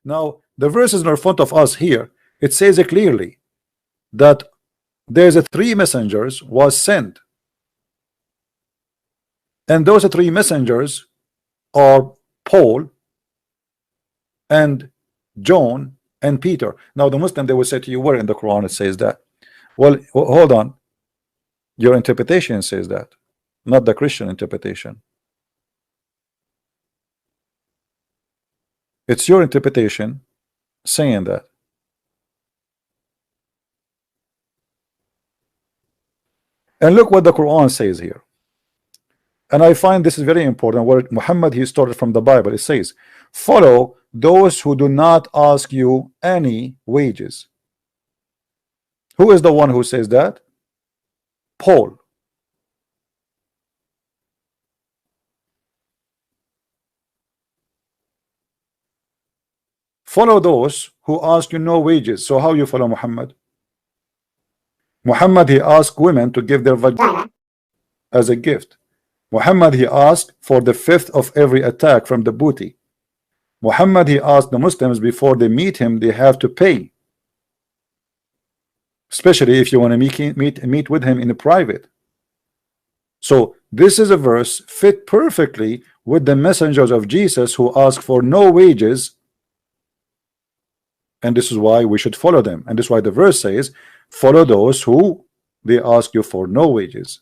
Now the verse is in front of us here. It says it clearly that there's a 3 messengers was sent, and those 3 messengers are Paul and John and Peter. Now the Muslim, they will say to you, where in the Quran it says that? Well, hold on, your interpretation says that, not the Christian interpretation. It's your interpretation saying that. And look what the Quran says here. And I find this is very important. Where Muhammad, he started from the Bible. It says, follow those who do not ask you any wages. Who is the one who says that? Paul. Follow those who ask you no wages. So how you follow Muhammad? Muhammad, he asked women to give their vagina as a gift. Muhammad, he asked for the 5th of every attack from the booty. Muhammad, he asked the Muslims before they meet him, they have to pay, especially if you want to meet with him in private. So this is a verse fit perfectly with the messengers of Jesus who ask for no wages, and this is why we should follow them. And this is why the verse says, follow those who they ask you for no wages.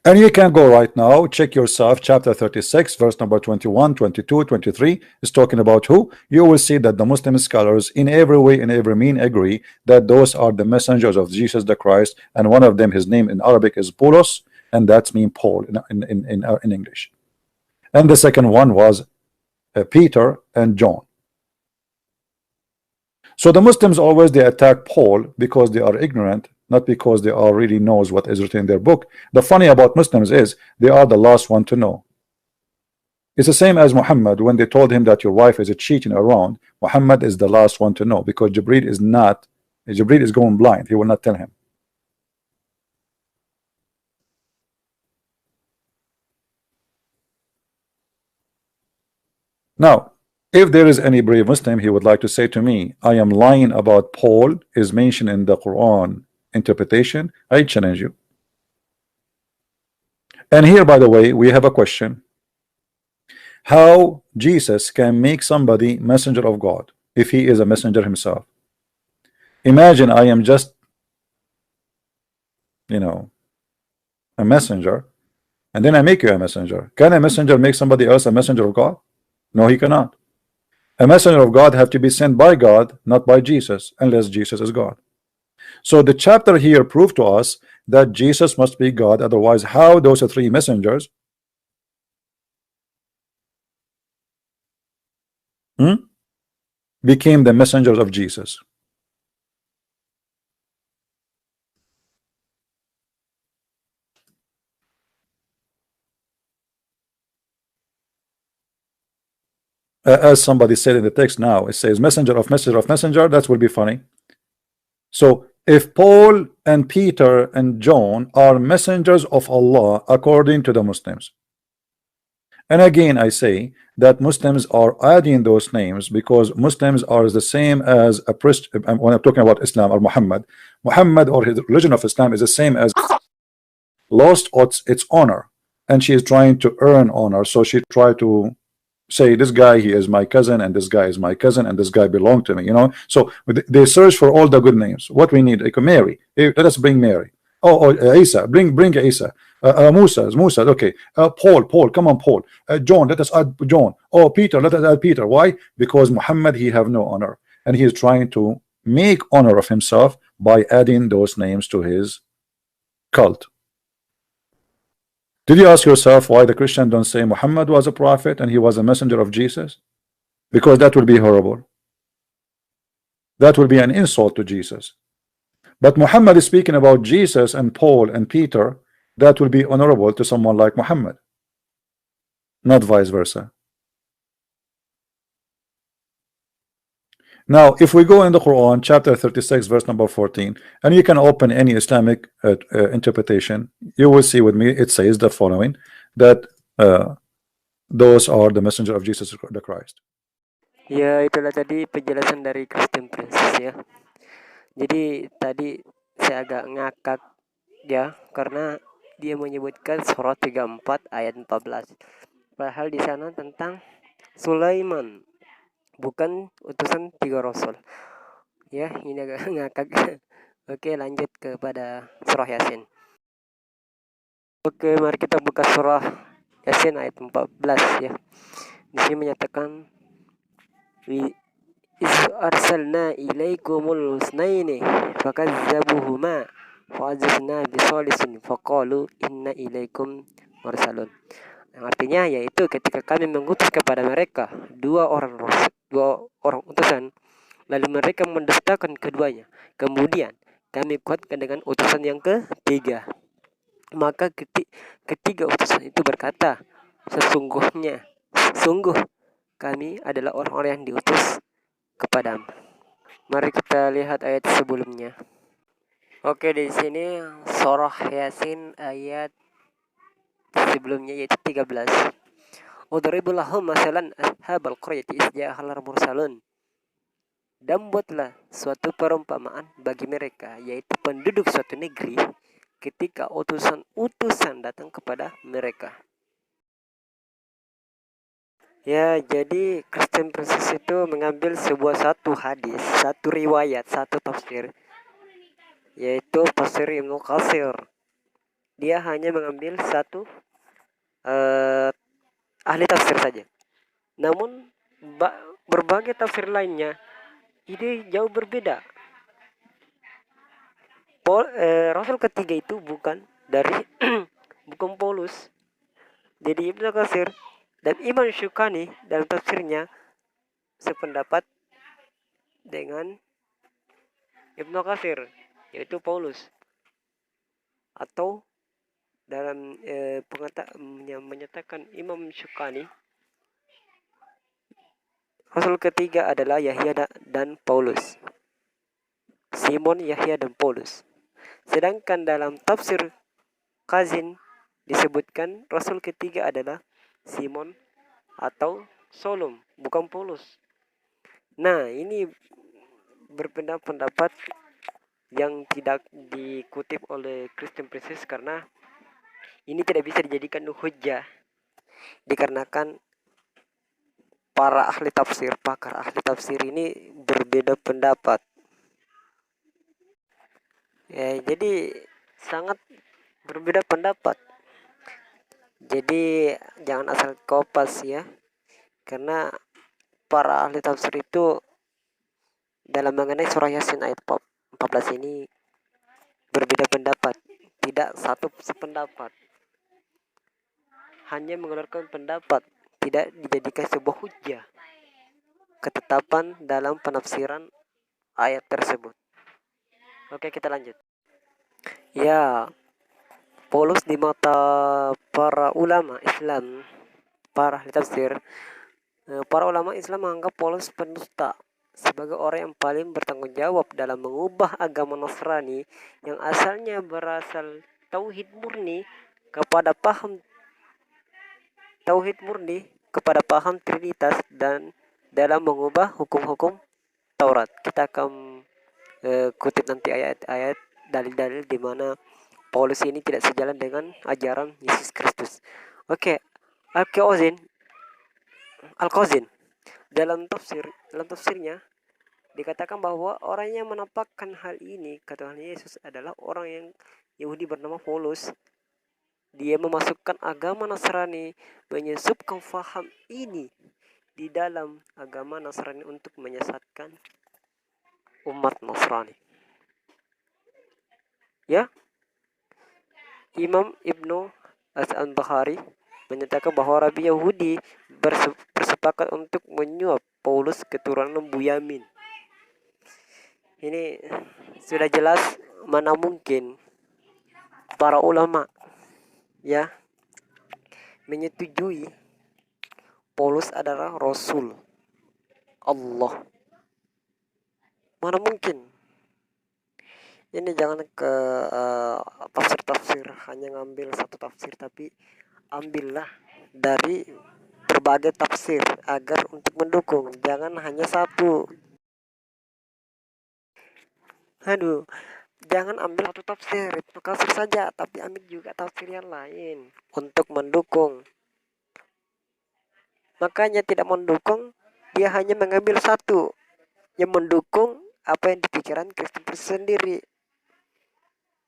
And you can go right now, check yourself, chapter 36, verse number 21, 22, 23 is talking about who. You will see that the Muslim scholars in every way, in every mean, agree that those are the messengers of Jesus the Christ, and one of them, his name in Arabic is Paulos, and that's mean Paul in English. And the second one was Peter and John. So the Muslims always, they attack Paul because they are ignorant, not because they already knows what is written in their book. The funny about Muslims is they are the last one to know. It's the same as Muhammad. When they told him that your wife is cheating around, Muhammad is the last one to know, because Jibreel is going blind. He will not tell him. Now, if there is any brave Muslim, he would like to say to me, I am lying about Paul is mentioned in the Quran interpretation, I challenge you. And here, by the way, we have a question. How Jesus can make somebody messenger of God if he is a messenger himself? Imagine I am just, a messenger, and then I make you a messenger. Can a messenger make somebody else a messenger of God? No, he cannot. A messenger of God have to be sent by God, not by Jesus, unless Jesus is God. So the chapter here proved to us that Jesus must be God. Otherwise, how those 3 messengers became the messengers of Jesus? As somebody said in the text now, it says messenger of messenger of messenger. That will be funny. So if Paul and Peter and John are messengers of Allah according to the Muslims, and again I say that Muslims are adding those names because Muslims are the same as a priest. When I'm talking about Islam or Muhammad or his religion of Islam is the same as lost its honor, and she is trying to earn honor. So she tried to say this guy, he is my cousin, and this guy is my cousin, and this guy belonged to me, so they search for all the good names. What we need, like Mary, let us bring Mary. Isa, bring Isa. Musa, okay. Paul, come on, Paul. John, let us add John. Peter, let us add Peter. Why? Because Muhammad, he have no honor, and he is trying to make honor of himself by adding those names to his cult. Did you ask yourself why the Christians don't say Muhammad was a prophet and he was a messenger of Jesus? Because that would be horrible. That would be an insult to Jesus. But Muhammad is speaking about Jesus and Paul and Peter. That will be honorable to someone like Muhammad, not vice versa. Now, if we go in the Quran, chapter 36, verse number 14, and you can open any Islamic interpretation, you will see with me, it says the following, that those are the messenger of Jesus the Christ. Ya, itulah tadi penjelasan dari Christian Princess ya. Jadi tadi saya agak ngakak ya, karena dia menyebutkan surah 34 ayat 14. Padahal di sana tentang Sulaiman, bukan utusan tiga rasul. Ya, ini agak ngakak. Oke, lanjut kepada surah Yasin. Oke, mari kita buka surah Yasin ayat 14 ya. Di sini menyatakan iz arsalna ilaikumul husnaini fakazzabuhuma fa'azazna bisalisin faqalu inna ilaikum mursalun. Yang artinya yaitu ketika kami mengutus kepada mereka dua orang utusan, lalu mereka mendustakan keduanya. Kemudian kami kuatkan dengan utusan yang ketiga. Maka ketiga utusan itu berkata, sungguh kami adalah orang-orang yang diutus kepadamu. Mari kita lihat ayat sebelumnya. Oke, di sini surah Yasin ayat sebelumnya yaitu 13. Udribul lahum masalan ashabal qaryati iz ja'ahal mursalun. Dan buatlah suatu perumpamaan bagi mereka, yaitu penduduk suatu negeri, ketika utusan-utusan datang kepada mereka. Ya, jadi Christian Princess itu mengambil satu hadis, satu riwayat, satu tafsir, yaitu tafsir Ibnu Katsir. Dia hanya mengambil satu ahli tafsir saja. Namun berbagai tafsir lainnya ini jauh berbeda. Rasul ketiga itu bukan dari bukan Paulus. Jadi Ibnu Katsir dan Imam Syukani dalam tafsirnya sependapat dengan Ibnu Katsir, yaitu Paulus. Atau dalam yang menyatakan Imam Syukani, Rasul ketiga adalah Yahya dan Paulus. Simon, Yahya, dan Paulus. Sedangkan dalam tafsir Kazin disebutkan Rasul ketiga adalah Simon atau Solom, bukan Paulus. Nah, ini berpendapat yang tidak dikutip oleh Christian Princess karena ini tidak bisa dijadikan hujjah, dikarenakan para pakar ahli tafsir ini berbeda pendapat. Ya, jadi sangat berbeda pendapat. Jadi jangan asal kopas ya, karena para ahli tafsir itu dalam mengenai surah Yasin ayat 14 ini berbeda pendapat, tidak satu sependapat, hanya mengeluarkan pendapat, tidak dijadikan sebuah hujjah ketetapan dalam penafsiran ayat tersebut. Oke, kita lanjut. Ya, Paulus di mata para ulama Islam, para ahli tafsir, para ulama Islam menganggap Paulus pendusta sebagai orang yang paling bertanggung jawab dalam mengubah agama Nasrani yang asalnya berasal tauhid murni kepada paham Trinitas dan dalam mengubah hukum-hukum Taurat. Kita akan kutip nanti ayat-ayat dalil-dalil di mana Paulus ini tidak sejalan dengan ajaran Yesus Kristus. Oke, Al-Qazin dalam tafsirnya dikatakan bahwa orang yang menampakkan hal ini, kata Yesus, adalah orang yang Yahudi bernama Paulus. Dia memasukkan agama Nasrani, menyesupkan faham ini di dalam agama Nasrani untuk menyesatkan umat Nasrani. Ya, Imam Ibnu Al-Bukhari menyatakan bahwa Rabi Yahudi bersepakat untuk menyuap Paulus keturunan Bunyamin. Ini sudah jelas mana mungkin para ulama ya menyetujui Paulus adalah Rasul Allah. Mana mungkin? Ini jangan ke tafsir-tafsir hanya ngambil satu tafsir, tapi ambillah dari berbagai tafsir agar untuk mendukung, jangan hanya satu. Aduh, jangan ambil satu tafsir itu kafir saja, tapi ambil juga tafsir yang lain untuk mendukung. Makanya tidak mendukung, dia hanya mengambil satu yang mendukung apa yang dipikirkan Kristen sendiri,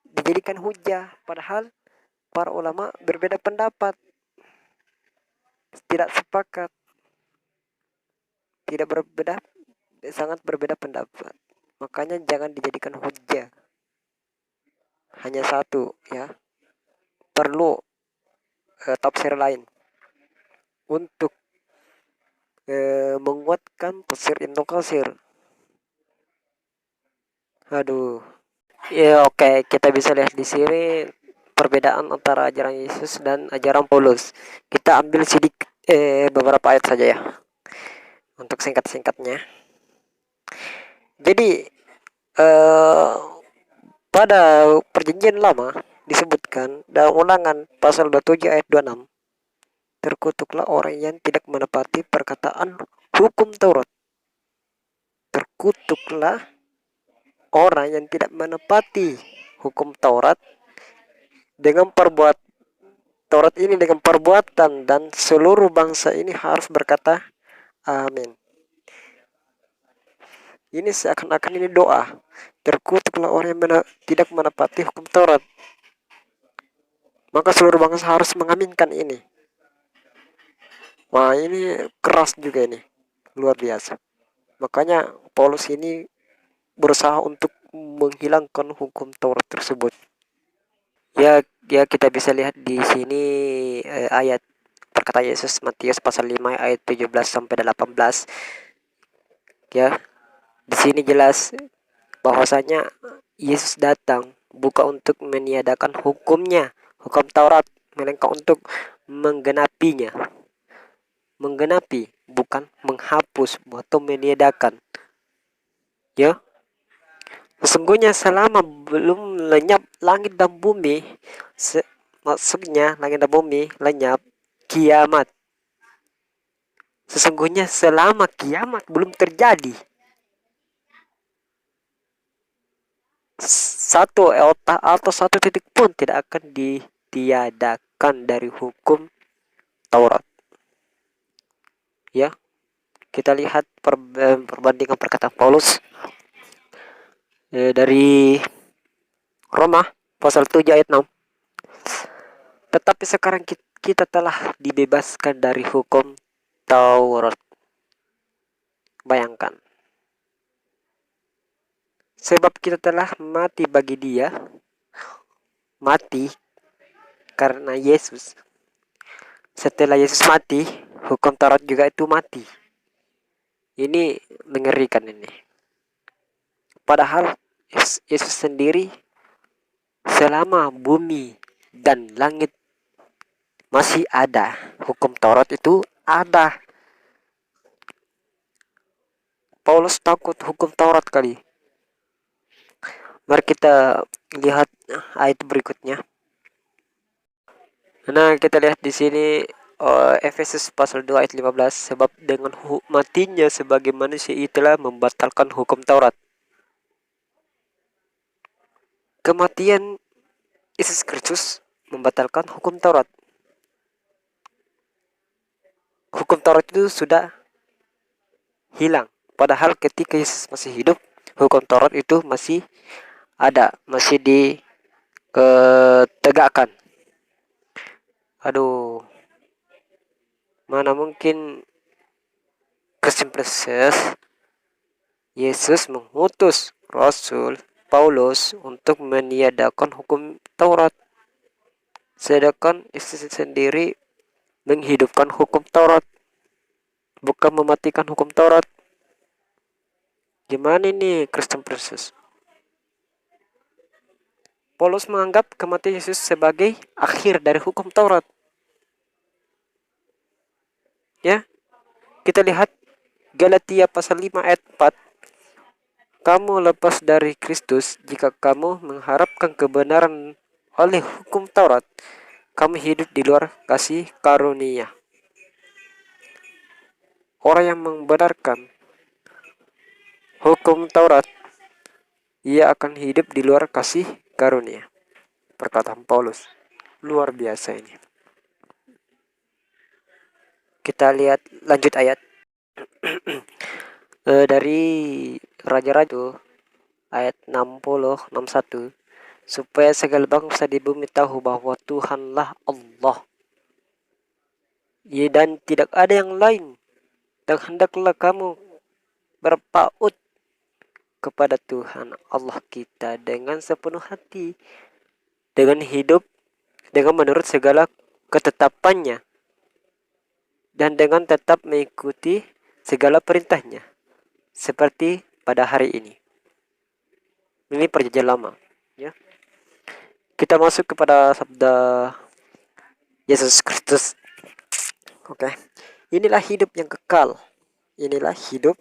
dijadikan hujah, padahal para ulama berbeda pendapat, tidak sepakat, tidak berbeda, sangat berbeda pendapat. Makanya jangan dijadikan hujah hanya satu, ya. Perlu tafsir lain untuk menguatkan tafsir Ibnu Katsir. Aduh. Ya, oke, kita bisa lihat di sini perbedaan antara ajaran Yesus dan ajaran Paulus. Kita ambil sedikit beberapa ayat saja ya untuk singkat-singkatnya. Jadi pada perjanjian lama disebutkan dalam Ulangan pasal 27 ayat 26, terkutuklah orang yang tidak menepati perkataan hukum Taurat. Terkutuklah orang yang tidak menepati hukum Taurat dengan Taurat ini dengan perbuatan, dan seluruh bangsa ini harus berkata amin. Ini seakan-akan ini doa. Terkutuklah orang yang tidak menepati hukum Taurat. Maka seluruh bangsa harus mengaminkan ini. Wah, ini keras juga ini. Luar biasa. Makanya Paulus ini berusaha untuk menghilangkan hukum Taurat tersebut. Ya, kita bisa lihat di sini ayat perkataan Yesus Matius pasal 5 ayat 17 sampai 18. Ya, di sini jelas bahwasanya Yesus datang bukan untuk meniadakan hukumnya, hukum Taurat, melainkan untuk menggenapinya. Menggenapi, bukan menghapus atau meniadakan. Ya, sesungguhnya selama belum lenyap langit dan bumi, maksudnya langit dan bumi lenyap, kiamat. Sesungguhnya selama kiamat belum terjadi, satu iota atau satu titik pun tidak akan ditiadakan dari hukum Taurat. Ya, kita lihat perbandingan perkataan Paulus dari Roma pasal 7 ayat 6. Tetapi sekarang kita telah dibebaskan dari hukum Taurat. Bayangkan. Sebab kita telah mati bagi dia. Mati karena Yesus. Setelah Yesus mati, hukum Taurat juga itu mati. Ini mengerikan ini. Padahal Yesus sendiri selama bumi dan langit masih ada, hukum Taurat itu ada. Paulus takut hukum Taurat kali. Mari kita lihat ayat berikutnya. Nah, kita lihat di sini Efesus pasal 2 ayat 15, sebab dengan matinya sebagai manusia itulah membatalkan hukum Taurat. Kematian Yesus Kristus membatalkan hukum Taurat. Hukum Taurat itu sudah hilang. Padahal ketika Yesus masih hidup, hukum Taurat itu masih ada, masih ditegakkan. Aduh, mana mungkin Kristen Yesus mengutus Rasul Paulus untuk meniadakan hukum Taurat, sedangkan Yesus sendiri menghidupkan hukum Taurat, bukan mematikan hukum Taurat. Gimana ini Kristen Precious? Paulus menganggap kematian Yesus sebagai akhir dari hukum Taurat. Ya, kita lihat Galatia pasal 5 ayat 4. Kamu lepas dari Kristus jika kamu mengharapkan kebenaran oleh hukum Taurat. Kamu hidup di luar kasih karunia. orang yang membenarkan hukum Taurat, ia akan hidup di luar kasih karunia. Perkataan Paulus. Luar biasa ini. Kita lihat lanjut ayat. Dari Raja-Raja itu, ayat 61, supaya segala bangsa di bumi tahu bahwa Tuhanlah Allah, ya, dan tidak ada yang lain, dan hendaklah kamu berpaut kepada Tuhan Allah kita dengan sepenuh hati, dengan hidup, dengan menurut segala ketetapannya, dan dengan tetap mengikuti segala perintahnya, seperti pada hari ini. Ini perjanjian lama, ya. Kita masuk kepada sabda Yesus Kristus. Oke. Inilah hidup yang kekal. Inilah hidup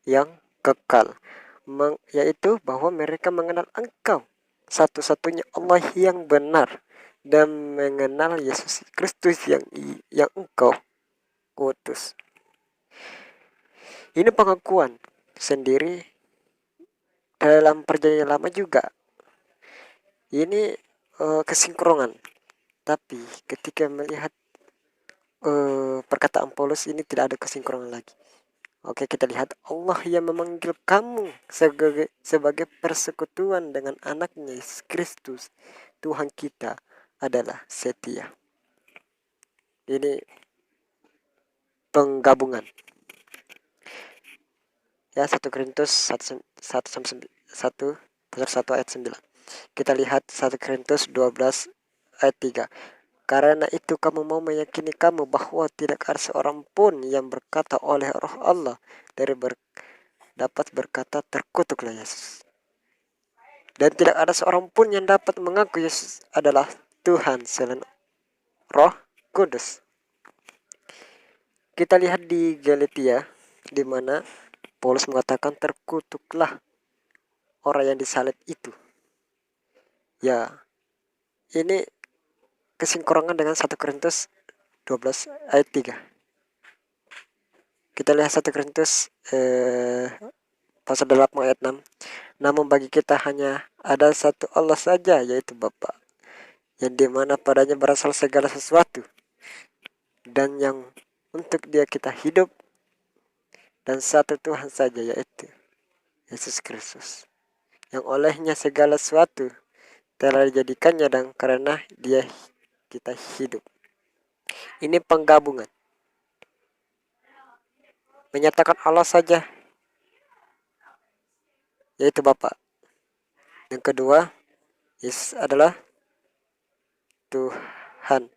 yang kekal. Yaitu bahwa mereka mengenal Engkau, satu-satunya Allah yang benar, dan mengenal Yesus Kristus yang Engkau utus. Ini pengakuan sendiri dalam perjanjian lama juga. Ini kesinkronan. Tapi ketika melihat perkataan Paulus ini tidak ada kesinkronan lagi. Oke, kita lihat Allah yang memanggil kamu sebagai persekutuan dengan anaknya Yesus Kristus, Tuhan kita, adalah setia. Ini penggabungan. Ya, 1 Korintus 1 pasal 1 ayat 9. Kita lihat 1 Korintus 12 ayat 3. Karena itu kamu mau meyakini kamu bahwa tidak ada seorang pun yang berkata oleh Roh Allah dapat berkata terkutuklah Yesus. Dan tidak ada seorang pun yang dapat mengaku Yesus adalah Tuhan selain Roh Kudus. Kita lihat di Galatia, di mana Paulus mengatakan terkutuklah orang yang disalib itu. Ya, ini kesinkronan dengan 1 Korintus 12 ayat 3. Kita lihat 1 Korintus pasal 8 ayat 6. Namun bagi kita hanya ada satu Allah saja, yaitu Bapa, yang dimana padanya berasal segala sesuatu, dan yang untuk dia kita hidup, dan satu Tuhan saja, yaitu Yesus Kristus, yang olehnya segala sesuatu telah dijadikannya, dan karena dia kita hidup. Ini penggabungan. Menyatakan Allah saja, yaitu Bapa. Yang kedua, Yesus adalah Tuhan.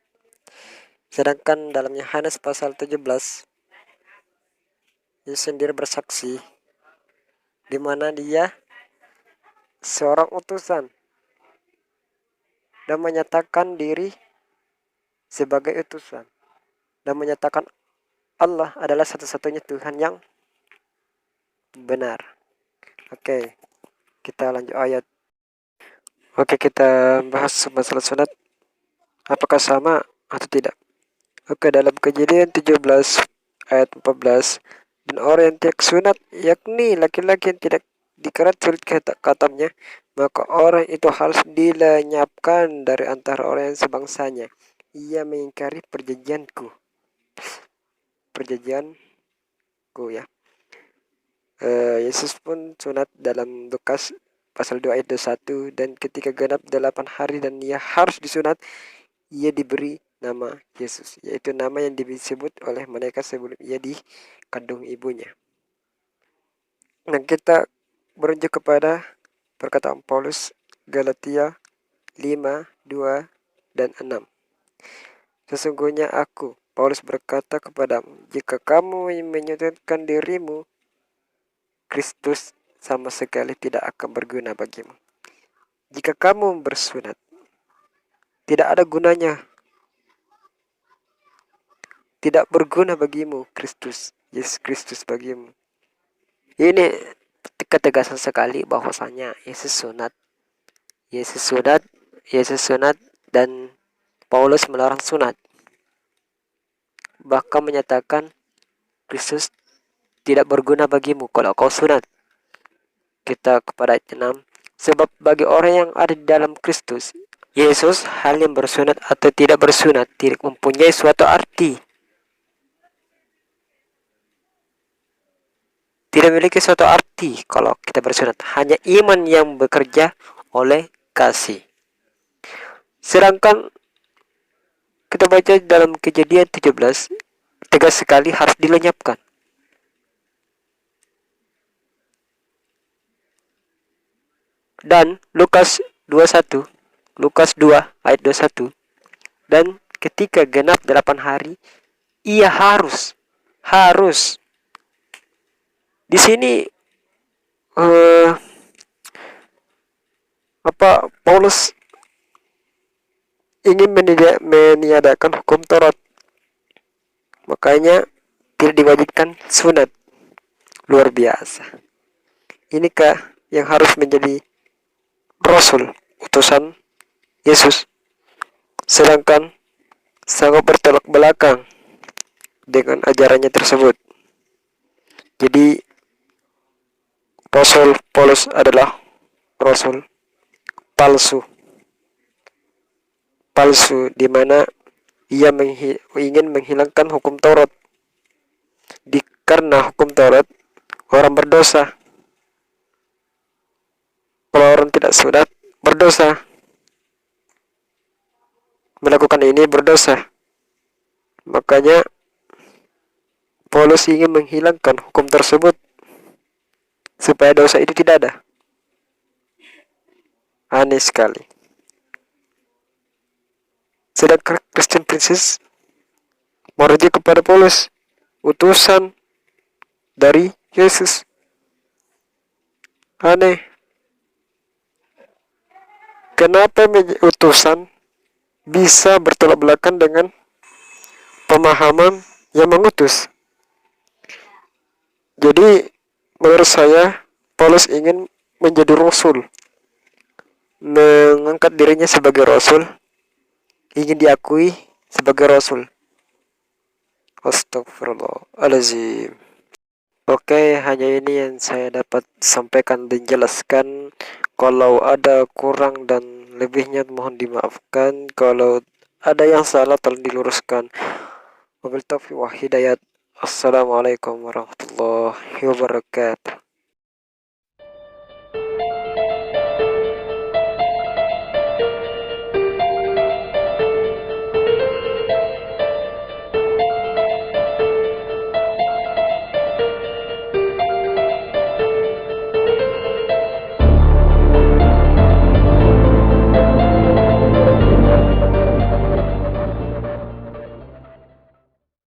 Sedangkan dalam Yohanes pasal 17, Yesus sendiri bersaksi di mana dia seorang utusan dan menyatakan diri sebagai utusan dan menyatakan Allah adalah satu-satunya Tuhan yang benar. Oke, kita lanjut ayat. Oke, kita bahas masalah sunat. Apakah sama atau tidak? Oke, dalam Kejadian 17 ayat 14, dan orang yang tidak sunat, yakni laki-laki yang tidak dikerat sulit katamnya, maka orang itu harus dilenyapkan dari antara orang yang sebangsanya. Ia mengingkari perjanjianku ya. Yesus pun sunat dalam Lukas pasal 2 ayat 21, dan ketika genap 8 hari dan ia harus disunat, ia diberi nama Yesus, yaitu nama yang disebut oleh mereka sebelum ia dikandung ibunya. Nah, kita berujuk kepada perkataan Paulus Galatia 5, 2, dan 6. Sesungguhnya aku, Paulus, berkata kepadamu, jika kamu menyudutkan dirimu, Kristus sama sekali tidak akan berguna bagimu. Jika kamu bersunat, tidak ada gunanya. Tidak berguna bagimu Kristus, Yesus Kristus bagimu. Ini ketegasan sekali bahwasanya Yesus sunat, dan Paulus melarang sunat. Bahkan menyatakan Kristus tidak berguna bagimu kalau kau sunat. Kita kepada ayat 6. Sebab bagi orang yang ada di dalam Kristus Yesus, hal yang bersunat atau tidak bersunat tidak mempunyai suatu arti. Tidak memiliki suatu arti kalau kita bersunat. Hanya iman yang bekerja oleh kasih. Sedangkan kita baca dalam Kejadian 17, tegas sekali harus dilenyapkan. Dan Lukas 21, Lukas 2 ayat 21. Dan ketika genap 8 hari, ia harus. Di sini Paulus ingin meniadakan hukum Taurat, makanya tidak diwajibkan sunat. Luar biasa. Inikah yang harus menjadi Rasul, utusan Yesus, sedangkan sangat bertolak belakang dengan ajarannya tersebut. Jadi Rasul Paulus adalah Rasul palsu, di mana ia ingin menghilangkan hukum Taurat. Karena hukum Taurat orang berdosa. Kalau orang tidak sunat berdosa. Melakukan ini berdosa. Makanya Paulus ingin menghilangkan hukum tersebut supaya dosa itu tidak ada. Aneh sekali. Sedangkan Christian Princess merujuk kepada Paulus, utusan dari Yesus. Aneh. Kenapa utusan bisa bertolak belakang dengan pemahaman yang mengutus? Jadi menurut saya Paulus ingin menjadi rasul, mengangkat dirinya sebagai rasul, ingin diakui sebagai rasul. Astagfirullahaladzim. Oke, hanya ini yang saya dapat sampaikan dan jelaskan. Kalau ada kurang dan lebihnya mohon dimaafkan. Kalau ada yang salah tolong diluruskan. Wabillahi taufiq wal hidayah. Assalamualaikum warahmatullahi wabarakatuh.